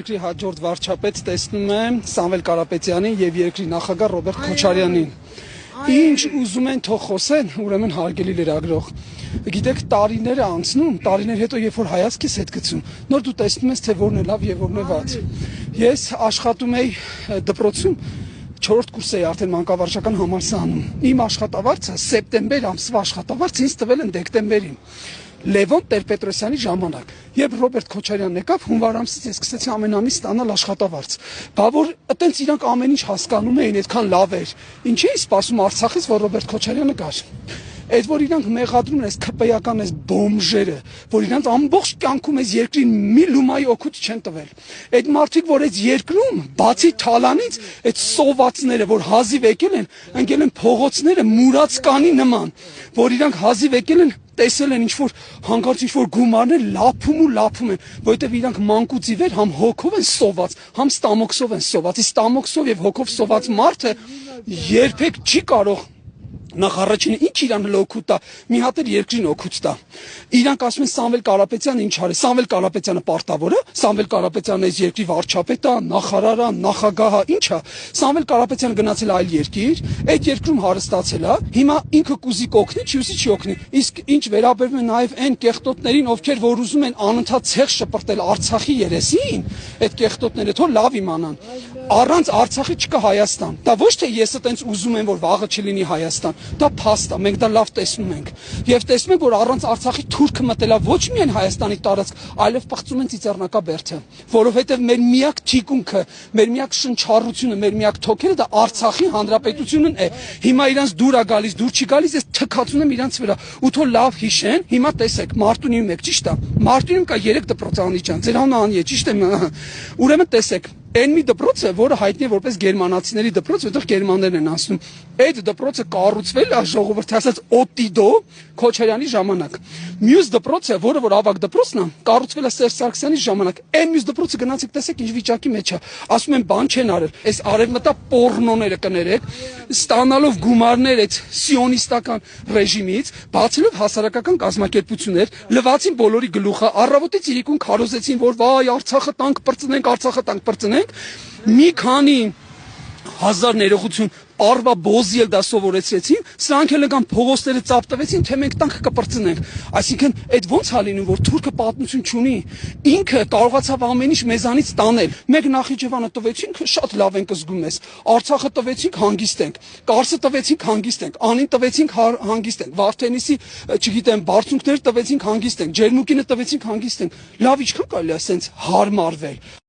Երկրի հաջորդ վարչապետ տեսնում եմ Սամվել Կարապետյանին եւ երկրի նախագահ Ռոբերտ Քոչարյանին։ Ինչ ուզում են թող խոսեն, ուրեմն հարգելի լրագրող։ Գիտեք, տարիները անցնում, տարիներ հետո երբ որ հայացք ես հետ գցում, նոր դու տեսնում ես, թե որն է լավ եւ որն է վատ։ Ես աշխատում էի դպրոցում 4-րդ կուրս էի արդեն մանկավարժական համալսարանում։ Իմ աշխատավարձը սեպտեմբեր ամսվա աշխատավարձը ինձ տվել են դեկտեմբերին։ Լևոն Տեր-Պետրոսյանի ժամանակ, երբ Ռոբերտ Քոչարյանն եկավ, հունվար ամսից ես սկսեցի ամեն ամիս ստանալ աշխատավարձ։ Բա որ այտենց իրանք ամեն ինչ հասկանում էին, այդքան լավ էր։ Ինչի՞ էի սպասում Արցախից, որ Ռոբերտ Քոչարյանը գար։ Այդ որ իրանք մեղադրում են այս ԿՊ-ական այս բոմժերը, որ իրանք ամբողջ կյանքում այս երկրին մի լումայի օգուտ չեն տվել։ Այդ մարդիկ, որ այս երկրում, բացի թալանից, այդ սովածները, որ հազիվ եկել են, ընկել են փողոցները մուրած կանի նման, որ իրանք հազիվ եկել են տեսել են ինչ-որ հանկարծ ինչ-որ գումարներ լափում են, որովհետև իրանք մանկուց ի վեր համ հոգով են սոված, համ ստամոքսով են սոված, իսկ ստամոքսով եւ հոգով սոված մարդը երբեք չի կարող նախ առաջինը ինչ իրան օգուտ տա, մի հատ էլ երկրին օգուտ տա։ Իրանք ասում են Սամվել Կարապետյանը ինչ արի, Սամվել Կարապետյանը պարտավոր է, Սամվել Կարապետյանն այս երկրի վարչապետը, նախարարը, նախագահը, ի՞նչ է։ Սամվել Կարապետյանը գնացել այլ երկիր, այդ երկրում հարստացել է, հիմա ինքը կուզի կօգնի, չուսի չի օգնի։ Իսկ ինչ վերաբերում է նաև այն կեղտոտներին, ովքեր որ ուզում են անընդհատ ցեղ շպրտել Արցախի երեսին, այդ կեղտոտները թող լավ իմանան։ Առանց Արցախի չկա Հայաստան։ Դա ոչ թե ես այտենց ուզում եմ, որ վաղը չլինի Հայաստան։ Դա փաստ է, մենք դա լավ տեսնում ենք։ Եվ տեսնում ենք, որ առանց Արցախի թուրքը մտելա ոչ միայն Հայաստանի տարածք, այլև պղծում են Ծիծեռնակաբերդը, որովհետև մեր միակ թիկունքը, մեր միակ շնչառությունը, մեր միակ թոքերը դա Արցախի հանրապետությունն է։ Հիմա իրանց դուր է գալիս, դուր չի գալիս, ես թքացում եմ իրանց վրա։ Ու թող լավ հիշեն, հիմա տեսեք, Մարտունիում եք, ճիշտ է։ Մարտունիում կա 3 դպրոց անիջան, ձեր անունը անի է, ճիշտ է։ Ուրեմն տեսեք, այն մի դպրոց է, որը հայտնի է որպես գերմանացիների դպրոց, որտեղ գերմաններն են ասում։ Այդ դպրոցը կառուցվել է ժողովրդի ասած օտիդո Քոչարյանի ժամանակ։ Մյուս դպրոցը, որը որ ավագ դպրոցն է, կառուցվել է Սերժ Սարգսյանի ժամանակ։ Այն մյուս դպրոցը գնացեք տեսեք ինչ վիճակի մեջ է։ Ասում են բան չեն արել։ Այս արևմտա պոռնոները կներեք, ստանալով գումարներ այդ սիոնիստական ռեժիմից, բացելով հասարակական կազմակերպություններ, լվացին բոլորի գլուխը, առավոտից իրիկուն քարոզեցին, որ վայ Արցախը տանկ պրծնենք, Արցախը տանկ պրծնենք։ Մի քանի հազար ներողություն Արվա բոզի էլ դա սովորեցրեցին, սրանք էլ եկան փողոցները ծափտվեցին, թե մենք տանք կպրծնենք։ Այսինքն, այդ ոնց է լինում, որ թուրքը պատմություն չունի, ինքը կարողացավ ամեն ինչ մեզանից տանել։ Մեկ Նախիջևանը տվեցինք, շատ լավ ենք զգում ես։ Արցախը տվեցինք, հանգիստ ենք։ Կարսը տվեցինք, հանգիստ ենք։ Անին տվեցինք, հանգիստ ենք։ Վարդենիսի, չգիտեմ, բարձունքները տվեցինք, հանգիստ ենք։ Ջերմուկինը տվեցինք, հանգիստ ենք։ Լավ, ինչքան կարելի է ասենց հարմարվել։